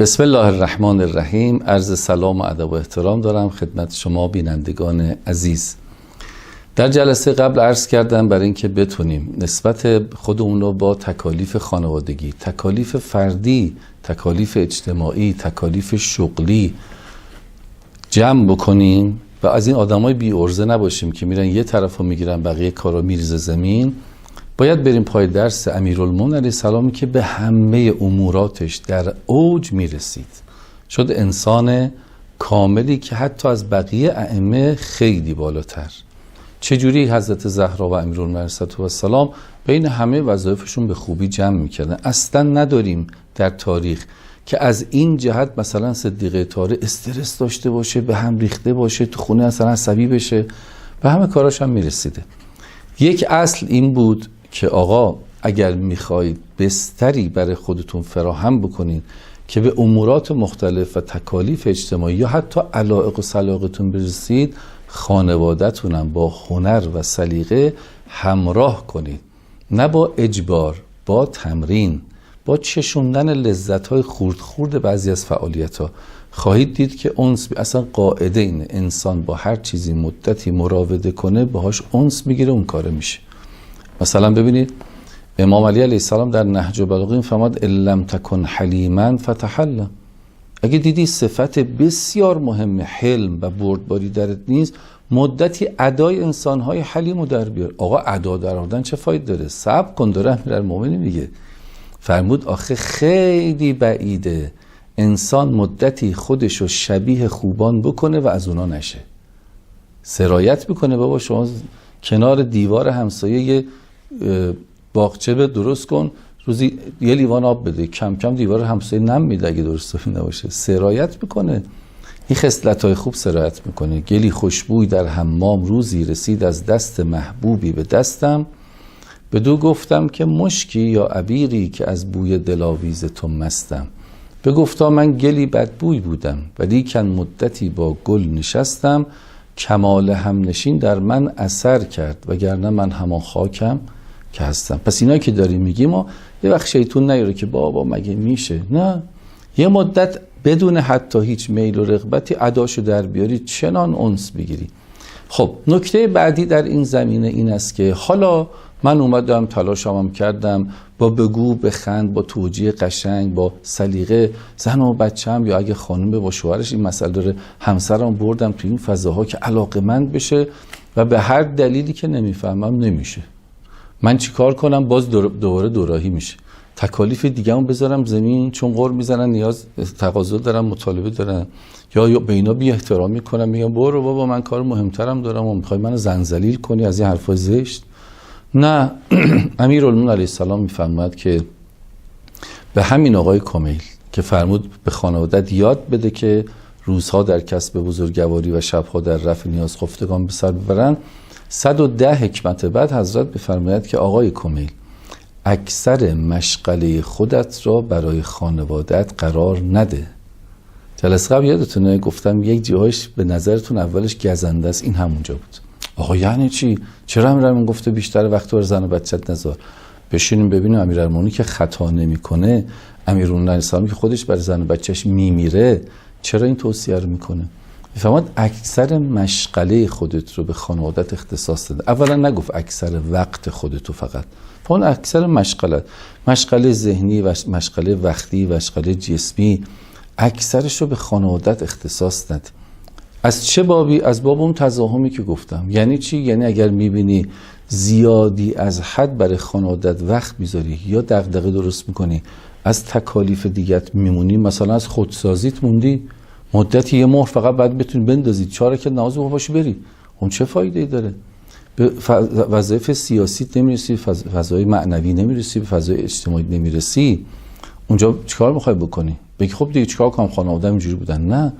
بسم الله الرحمن الرحیم. عرض سلام و ادب و احترام دارم خدمت شما بینندگان عزیز. در جلسه قبل عرض کردم برای اینکه بتونیم نسبت خودمون رو با تکالیف خانوادگی، تکالیف فردی، تکالیف اجتماعی، تکالیف شغلی جمع بکنیم و از این آدمای بی ارزه نباشیم که میرن یه طرفو میگیرن بقیه کارا میریزه زمین. باید بریم پای درس امیرالمومنین علیه السلام که به همه اموراتش در اوج میرسید، شد انسان کاملی که حتی از بقیه ائمه خیلی بالاتر. چجوری حضرت زهرا و امیرالمومنین علیه السلام بین همه وظایفشون به خوبی جمع میکردن. اصلا نداریم در تاریخ که از این جهت مثلا صدیقه طاهره استرس داشته باشه، به هم ریخته باشه، تو خونه اصلا عصبی بشه، به همه کاراش هم میرسیده. یک اصل این بود که آقا اگر میخواید بستری برای خودتون فراهم بکنید که به امورات مختلف و تکالیف اجتماعی یا حتی علایق و سلاقتون برسید، خانواده‌تونم با هنر و سلیقه همراه کنید، نه با اجبار، با تمرین، با چشوندن لذت‌های خورد بعضی از فعالیت‌ها. خواهید دید که انس اصلا قاعده اینه، انسان با هر چیزی مدتی مراوده کنه باهاش انس میگیره، اون کاره میشه. مثلا ببینید امام علی علیه السلام در نهج البلاغه فرمود ان لم تکن حلیما فتحلم. اگه دیدی صفت بسیار مهم حلم و بردباری درت نیست، مدتی ادای انسان‌های حلیمو در بیار. آقا ادا در آوردن چه فایده داره؟ صبر کن. داره امیرالمومنین میگه، فرمود آخه خیلی بعیده انسان مدتی خودشو شبیه خوبان بکنه و از اونا نشه. سرایت میکنه بابا شما کنار دیوار همسایه یه باغچه به درست کن، روزی یه لیوان آب بده، کم کم دیوار همسایه نم میده اگه درست نباشه. سرایت میکنه. این خصلت‌های خوب سرایت میکنه. گلی خوشبوی در حمام روزی رسید از دست محبوبی به دستم، بدو گفتم که مشکی یا عبیری که از بوی دلاویز تو مستم. بگفتا من گلی بدبوی بودم ولیکن مدتی با گل نشستم، کمال همنشین در من اثر کرد وگرنه من همان خاکم که هستم. پس اینا که داریم میگیم ما یه وقت شیطون نیاره که بابا مگه میشه، نه، یه مدت بدون حتی هیچ میل و رغبتی اداشو در بیاری، چنان انس بگیری. خب نکته بعدی در این زمینه این است که حالا من اومدم تلاشم کردم با بگو بخند، با توجیه قشنگ، با سلیقه زن و بچه‌م یا اگه خانم با شوهرش این مسئله داره، همسرم بردم تو این فضاها که علاقمند بشه و به هر دلیلی که نمیفهمم نمیشه. من چیکار کنم؟ باز دوباره دوراهی میشه. تکالیف دیگه‌مو بذارم زمین چون غر میزنن، نیاز تقاضا دارن، مطالبه دارن، یا به اینا بی احترامی کنم، میگم برو بابا من کار مهمترم دارم و میخوای منو زنجلیل کنی از این حرفا زشت. نه، امیرالمومنین علیه السلام میفرماد که به همین آقای کمیل که فرمود به خانوادت یاد بده که روزها در کسب بزرگواری و شبها در رفع نیاز خفتگان به سر ببرن، 110 حکمت بعد حضرت بفرماید که آقای کمیل اکثر مشغله خودت را برای خانوادت قرار نده. جلسه قبل یادتونه گفتم یک جاهاش به نظرتون اولش گزنده است، این همونجا بود. آقا یعنی چی؟ چرا امیرالمومنین گفته بیشتر وقت رو زن و بچت نذار؟ بشینیم ببینیم امیرالمومنین که خطا نمیکنه، امیرالمومنین علیه السلام که خودش برای زن و بچهش میمیره، چرا این توصیه رو میکنه؟ میفهمد اکثر مشغله خودت رو به خانوادت اختصاص داده. اولا نگفت اکثر وقت خودت رو فقط، اون اکثر مشغله ذهنی و مشغله وقتی و مشغله جسمی، اکثرش رو به خانوادت اختصاص داده. از چه بابی؟ از باب اون تزاحمی که گفتم. یعنی چی؟ یعنی اگر میبینی زیادی از حد برای خانوادت وقت میذاری یا دغدغه درست میکنی، از تکالیف دیگت میمونی، مثلا از خودسازیت موندی، مدتی یه مهر فقط بعد بتونی بندازی 4 رکعت نماز بخواشی بری، اون چه فایده‌ای داره؟ به وظایف سیاسی نمیرسی، فضای معنوی نمیرسی، به فضای اجتماعی نمیرسی، اونجا چیکار میخوای بکنی؟ بگی خب دیگه چیکار کنم خانواده اینجوری بودن؟ نه،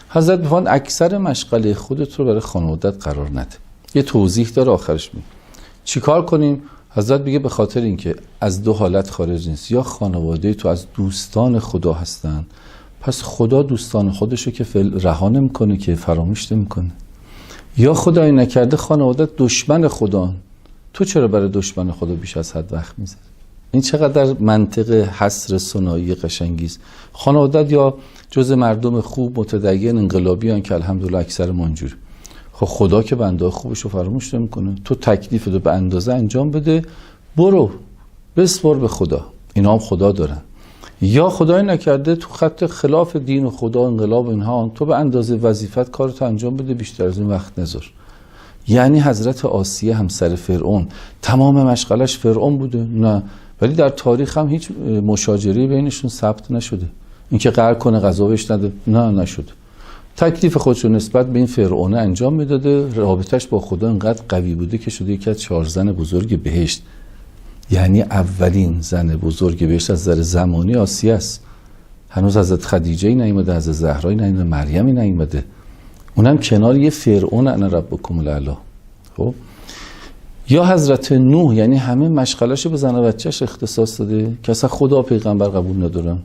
حضرت بفرمود اکثر مشغله خودت رو برای خانوادت قرار نده. یه توضیح داره آخرش میگه چیکار کنیم؟ حضرت میگه به خاطر اینکه از دو حالت خارج نیست، یا خانواده تو از دوستان خدا هستن، پس خدا دوستان خودشو که رها نمیکنه، که فراموش نمیکنه، یا خدای نکرده خانوادت دشمن خدا، تو چرا برای دشمن خدا بیش از حد وقت میذاری؟ این چقدر منطق حصر ثنایی قشنگیست. خانواده‌ات یا جز مردم خوب متدین انقلابیان که الحمدلله اکثر ما اینجوری. خب خدا که بنده خوبش رو فراموش نمی‌کنه. تو تکلیفتو به اندازه انجام بده، برو بسپار به خدا. اینا هم خدا دارن. یا خدای نکرده تو خط خلاف دین و خدا انقلاب اینها، تو به اندازه وظیفت کارتو انجام بده، بیشتر از این وقت نذار. یعنی حضرت آسیه همسر فرعون تمام مشغلش فرعون بوده؟ نه، ولی در تاریخ هم هیچ مشاجره بینشون ثبت نشده. اینکه قهر کنه غذا بهش نده، نه نشده. تکلیف خودشو نسبت به این فرعون انجام میداده. رابطش با خدا انقدر قوی بوده که شده یکی از 4 زن بزرگ بهشت. یعنی اولین زن بزرگ بهشت از نظر زمانی آسیه است. هنوز حضرت خدیجه نیامده، حضرت زهرا نیامده، مریمی نیامده. اونم کنار یه فرعون انا ربکم الاعلی. خب یا حضرت نوح، یعنی همه مشغله‌شو به زن و بچه‌ش اختصاص داده که اصلا خدا پیغمبر قبول ندارن،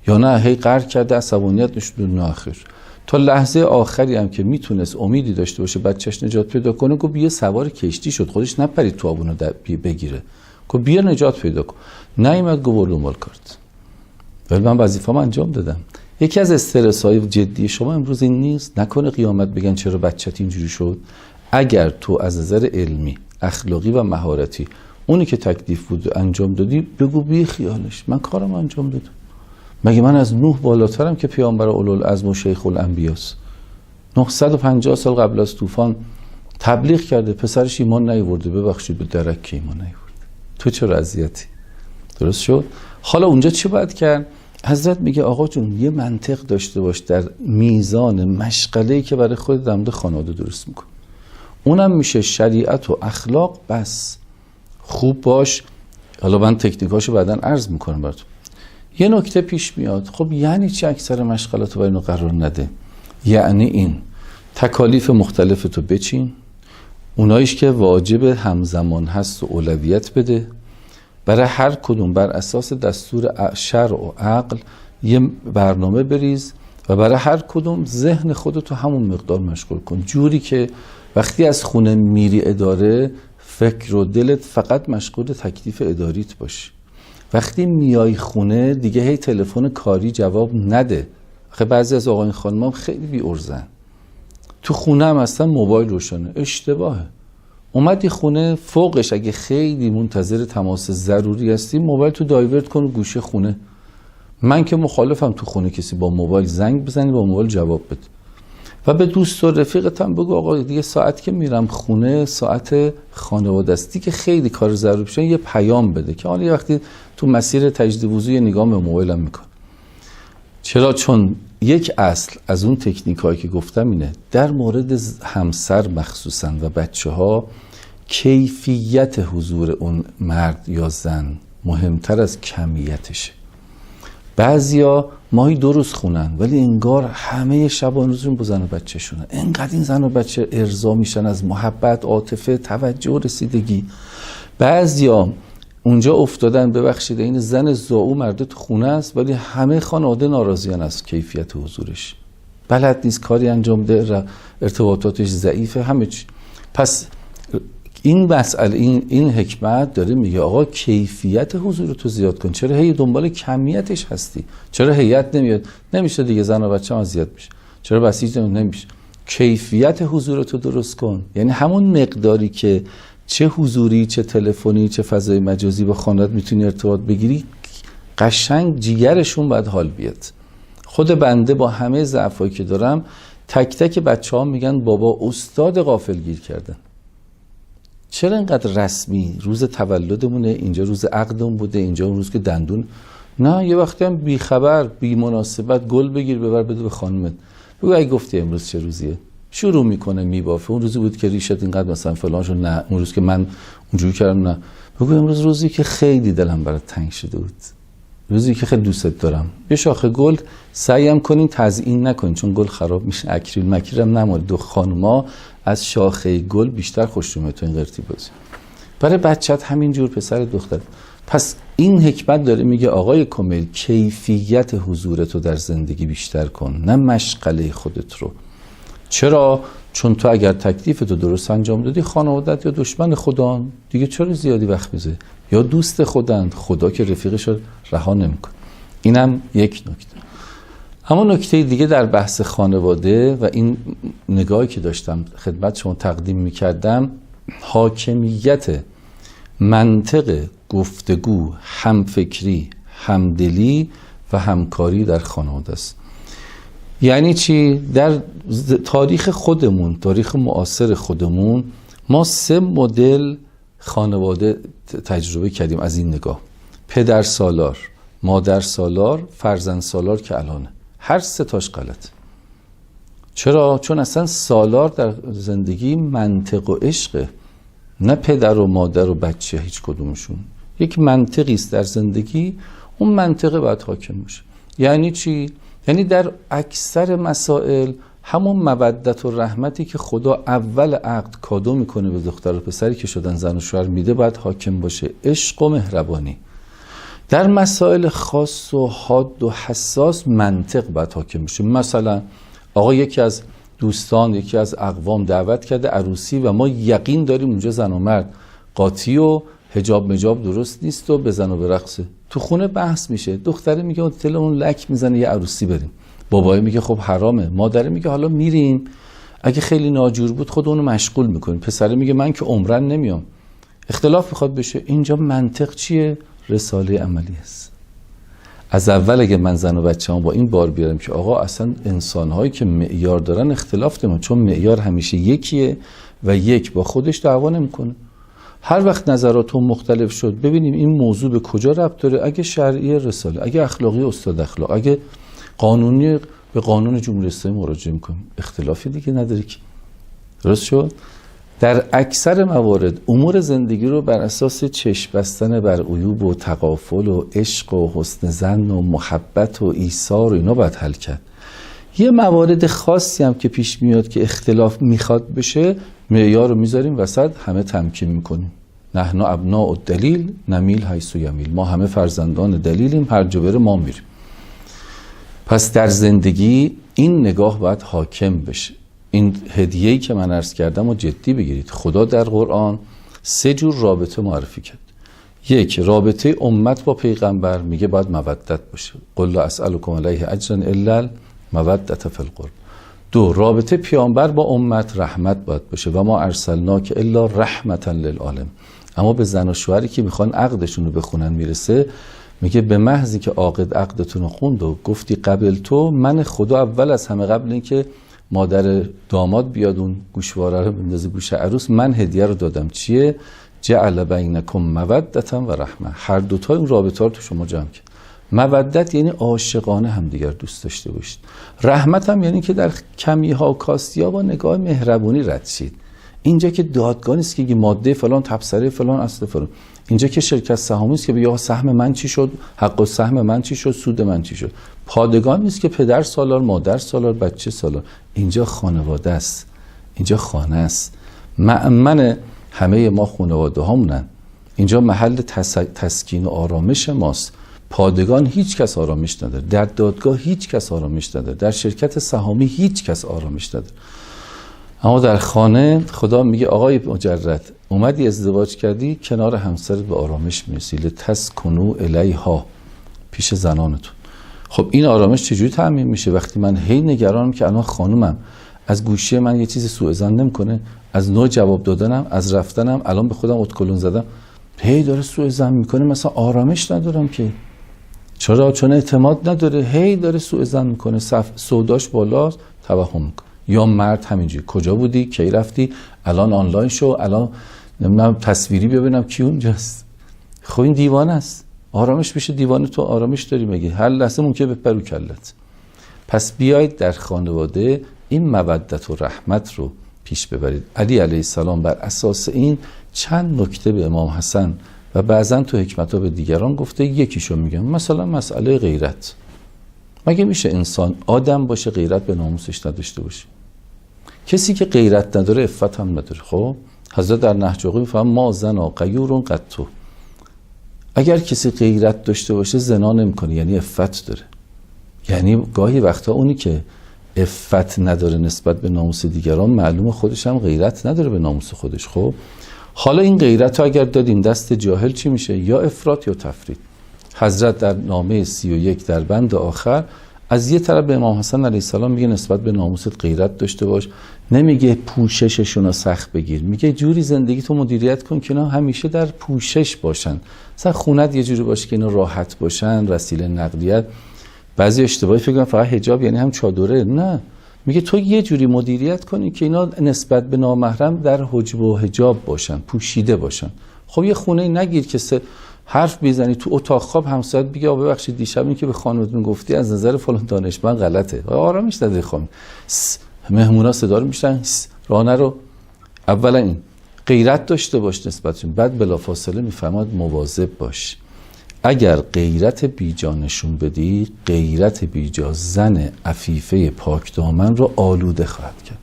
یا نه هی قهر کرده، عصبانیت نشون داد. آخر تا لحظه آخری هم که میتونست امیدی داشته باشه بچه‌ش نجات پیدا کنه، گفت بیا سوار کشتی شد، خودش نپرید تو آبونو بگیره، گفت بیا نجات پیدا کن. نیومد، گفت برو دنبال کارت. ولی من وظیفه‌مو انجام دادم. یکی از استرس‌های جدی شما امروز این نیست نکنه قیامت بگن چرا بچت اینجوری شد؟ اگر تو از نظر علمی، اخلاقی و مهارتی اونی که تکلیف بود انجام دادی، بگو بی خیالش، من کارم انجام دادم. مگه من از نوح بالاترم که پیامبر اولوالعزم و شیخ الانبیاست؟ 950 سال قبل از طوفان تبلیغ کرده، پسرش ایمان نیاورده، ببخشید به درک که ایمان نیاورده. تو چرا اذیتی؟ درست شد؟ حالا اونجا چی باید کرد؟ حضرت میگه آقا جون یه منطق داشته باش در میزان مشغله‌ای که برای خودت در خانواده درست میکن. اونم میشه شریعت و اخلاق بس. خوب باش. حالا من تکنیکاشو بعداً عرض میکنم براتون. یه نکته پیش میاد، خب یعنی چی اکثر مشغلاتو برای اینو قرار نده؟ یعنی این تکالیف مختلفتو بچین، اونایش که واجب همزمان هست و اولویت بده، برای هر کدوم بر اساس دستور شرع و عقل یه برنامه بریز و برای هر کدوم ذهن خودتو همون مقدار مشغول کن، جوری که وقتی از خونه میری اداره فکر و دلت فقط مشغول تکلیف اداریت باشه. وقتی میای خونه دیگه هی تلفن کاری جواب نده. خیلی بعضی از آقایون خانمام خیلی بی ارزن، تو خونه هم اصلا موبایل روشنه. اشتباهه. اومدی خونه فوقش اگه خیلی منتظر تماس ضروری هستی، موبایل تو دایورت کن گوشه خونه. من که مخالفم تو خونه کسی با موبایل زنگ بزنی با موبایل جواب بده. و به دوست و رفیقت هم بگو آقا دیگه ساعت که میرم خونه ساعت خانواده است، که خیلی کار ضروری بشه یه پیام بده که حالا وقتی تو مسیر تجدید وضو یه نگاه به موبایلم میکنه. چرا؟ چون یک اصل از اون تکنیکایی که گفتم اینه، در مورد همسر مخصوصا و بچه ها کیفیت حضور اون مرد یا زن مهمتر از کمیتشه. بعضیا ماهی 2 روز خونن ولی انگار همه شبان روزشون با زن و بچه شونن. انقدر این زن و بچه ارضا میشن از محبت، عاطفه، توجه و رسیدگی. بعضیا اونجا افتادن، ببخشید این زن زائو مرده تو خونه است ولی همه خانواده ناراضیان از کیفیت حضورش. بلد نیست کاری انجام ده، ارتباطاتش ضعیفه، همه چی. پس این مسئله، این حکمت داره میگه آقا کیفیت حضور تو زیاد کن. چرا هی دنبال کمیتش هستی؟ چرا هیئت نمیاد؟ نمیشه دیگه، زن و بچه هم اذیت میشه. چرا بسیج نمیشه؟ کیفیت حضور تو درست کن. یعنی همون مقداری که چه حضوری، چه تلفنی، چه فضای مجازی با خانواده میتونی ارتباط بگیری، قشنگ جیگرشون باید حال بیاد. خود بنده با همه ضعفایی که دارم، تک تک بچه‌ها میگن بابا استاد غافلگیر کردن. چرا اینقدر رسمی؟ روز تولدمونه، اینجا روز عقدم بوده، اینجا اون روز که دندون. نه، یه وقتی هم بی خبر، بی مناسبت گل بگیر ببر بده به خانمت. بگو ای گفتی امروز چه روزیه؟ شروع میکنه میبافه. اون روزی بود که ریشت اینقدر مثلا فلان شد، نه اون روز که من اونجوری کردم، نه. بگو امروز روزی که خیلی دلم برات تنگ شده بود، روزی که خیلی دوستت دارم. یه شاخه گل سعیم کنین تزیین نکنین، چون گل خراب میشه. اکریل مکریلم نمال. دو خانما از شاخه گل بیشتر خوشومه تو این قرتی بازی. برای بچت همین جور، پسر دختر. پس این حکمت داره میگه آقای کمیل کیفیت حضورتو در زندگی بیشتر کن، نه مشغله خودت رو. چرا؟ چون تو اگر تکلیفتو درست انجام دادی، خانوادت یا دشمن خدان دیگه، چرا زیادی وقت میذاری؟ یا دوست خودند، خدا که رفیقش رو رها نمیکنه. اینم یک نکته. اما نکته دیگه در بحث خانواده و این نگاهی که داشتم خدمت شما تقدیم میکردم، حاکمیت منطق گفتگو، همفکری، همدلی و همکاری در خانواده است. یعنی چی؟ در تاریخ خودمون، تاریخ معاصر خودمون، ما 3 مدل خانواده تجربه کردیم از این نگاه: پدر سالار، مادر سالار، فرزند سالار که الانه. هر 3 تاش غلط. چرا؟ چون اصلا سالار در زندگی منطق و عشقه، نه پدر و مادر و بچه هیچ کدومشون. یک منطقی است در زندگی، اون منطقه باید حاکم باشه. یعنی چی؟ یعنی در اکثر مسائل همون مودت و رحمتی که خدا اول عقد کادو میکنه به دختر و پسری که شدن زن و شوهر میده باید حاکم باشه، عشق و مهربانی. در مسائل خاص و حاد و حساس منطق باید حاکم باشه. مثلا آقا یکی از دوستان، یکی از اقوام دعوت کرده عروسی و ما یقین داریم اونجا زن و مرد قاطی و حجاب مجاب درست نیست و بزن و برقصه. تو خونه بحث میشه، دختره میگه تلمون لک میزنه یه عروسی بریم، بابای میگه خب حرامه، مادره میگه حالا میریم، اگه خیلی ناجور بود خودمونو مشغول میکنیم، پسره میگه من که عمرن نمیام. اختلاف میخواد بشه. اینجا منطق چیه؟ رساله عملی است. از اول اگه من زن و بچه‌ام با این بار بیارم که آقا اصلا انسان‌هایی که معیار دارن اختلاف دارن، چون معیار همیشه یکیه و یک با خودش دعوا نمیکنه. هر وقت نظراتون مختلف شد ببینیم این موضوع به کجا ربط داره. اگه شرعی رساله، اگه اخلاقی استاد اخلاق، اگه قانونی به قانون جمهوری اسلامی مراجعه میکنیم. اختلافی دیگه نداره که. درست شد؟ در اکثر موارد امور زندگی رو بر اساس چشم بستن بر عیوب و تغافل و عشق و حسن ظن و محبت و ایثار و اینا باید حل کرد. یه موارد خاصی هم که پیش میاد که اختلاف میخواد بشه، معیار رو میذاریم وسط، همه تمکین میکنیم. نحن ابناء الدلیل نمیل حیث یمیل. ما همه فرزندان دلیلیم، هر جا بره ما میریم. پس در زندگی این نگاه باید حاکم بشه. این هدیه‌ای که من عرض کردم و جدی بگیرید. خدا در قرآن 3 جور رابطه معرفی کرد. 1 رابطه امت با پیغمبر، میگه باید مودت باشه. قل لا اسألکم علیه اجرا الا المودة فی القرب. 2 رابطه پیامبر با امت رحمت باید باشه و ما ارسلناک الا رحمتا للعالم. اما به زن و شوهری که میخوان عقدشون رو بخونن میرسه، میگه به محضی که عقد عقدتون رو خوند و گفتی قبل تو، من خدا اول از همه قبل اینکه مادر داماد بیاد اون گوشواره رو بندازه گوش عروس، من هدیه رو دادم. چیه؟ جعل بینکم مودة و رحمه. هر دوتا این رابطه رو تو شما جمع کرد. مودت یعنی عاشقانه همدیگر دوست داشته باشید. رحمت هم یعنی که در کمی ها و کاستی ها با نگاه مهربونی رد شید. اینجا که دادگاه نیست که ماده فلان تبصره فلان اصل فلان. اینجا که شرکت سهامی است که بگه سهم من چی شد، حق سهم من چی شد، سود من چی شد. پادگان نیست که پدر سالار، مادر سالار، بچه سالار. اینجا خانواده است. اینجا خانه است. مأمن همه ما خانواده هامونن. اینجا محل تسکین و آرامش ماست. پادگان هیچ کس آرامش نداره، در دادگاه هیچ کس آرامش نداره، در شرکت سهامی هیچ کس آرامش نداره. اما در خانه خدا میگه آقای مجرد، اومدی ازدواج کردی، کنار همسرت به آرامش میرسی. لتسکنوا الیها، پیش زنانتون. خب این آرامش چجوری تامین میشه؟ وقتی من هی نگرانم که الان خانومم از گوشی من یه چیزی سوء ظن نمیکنه، از نوع جواب دادنم، از رفتنم، الان به خودم اتکلون زدم، هی داره سوء ظن میکنه، مثلا آرامش ندارم که. چرا؟ چون اعتماد نداره، هی داره سوء ظن میکنه، سوداش بالاست، توهم میکنه. یا مرد همینجوری، کجا بودی، کی رفتی، الان آنلاین شو، الان نمیدونم تصویری ببینم کی اونجاست. خب این دیوانه است. آرامش میشه دیوانه؟ تو آرامش داری مگه؟ هر لحظه ممکنه بپرو کلت. پس بیایید در خانواده این مودت و رحمت رو پیش ببرید. علی علیه السلام بر اساس این چند نکته به امام حسن و بعضن تو حکمت‌ها به دیگران گفته. یکیشو میگم، مثلا مسئله غیرت. مگه میشه انسان آدم باشه غیرت به ناموسش نداشته باشه؟ کسی که غیرت نداره عفت هم نداره. خب حضرت در نهج البلاغه میفهمن ما زنا غیور قط. اگر کسی غیرت داشته باشه زنا نمیکنه، یعنی عفت داره. یعنی گاهی وقتا اونی که عفت نداره نسبت به ناموس دیگران، معلومه خودش هم غیرت نداره به ناموس خودش. خب حالا این غیرت رو اگر دادیم دست جاهل چی میشه؟ یا افراط یا تفرید. حضرت در نامه 31 در بند آخر از یه طرف به امام حسن علیه السلام میگه نسبت به ناموست غیرت داشته باش، نمیگه پوشششون رو سخت بگیر، میگه جوری زندگی تو مدیریت کن که اینا همیشه در پوشش باشن. مثلا خونت یه جوری باشه که اینا راحت باشن، وسیله نقلیت. بعضی اشتباهی فکر کنن فقط حجاب یعنی هم چادره، نه، میگه تو یه جوری مدیریت کنی که اینا نسبت به نامحرم در حجب و حجاب باشن، پوشیده باشن. خب یه خونه نگیر که حرف بزنی تو اتاق خواب همسایت بگه ببخشید دیشب این که به خانمتون گفتی از نظر فلان دانشمند غلطه. آرامش نده خانم. مهمونا صدا رو میشنن، راه نرو. اولا این غیرت داشته باش نسبتشون، بعد بلافاصله میفهمد مواظب باش. اگر غیرت بیجا نشون بدی، غیرت بیجا زن عفیفه پاک دامن رو آلوده خواهد کرد.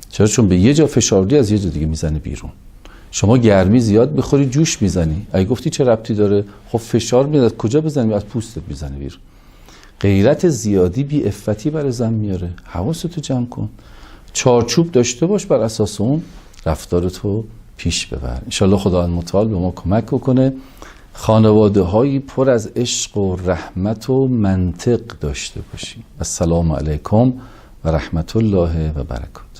چرا؟ چون به یه جا فشاری از یه جا دیگه میزنه بیرون. شما گرمی زیاد بخوری جوش میزنی، اگه گفتی چه ربطی داره؟ خب فشار میاد، از کجا بزنی؟ از پوستت میزنه بیرون. غیرت زیادی بی عفتی برای زن میاره. حواستو جمع کن، چارچوب داشته باش، بر اساس اون رفتارتو پیش ببر. انشالله خداوند متعال به ما کمک بکنه خانواده هایی پر از عشق و رحمت و منطق داشته باشیم. السلام علیکم و رحمت الله و برکاته.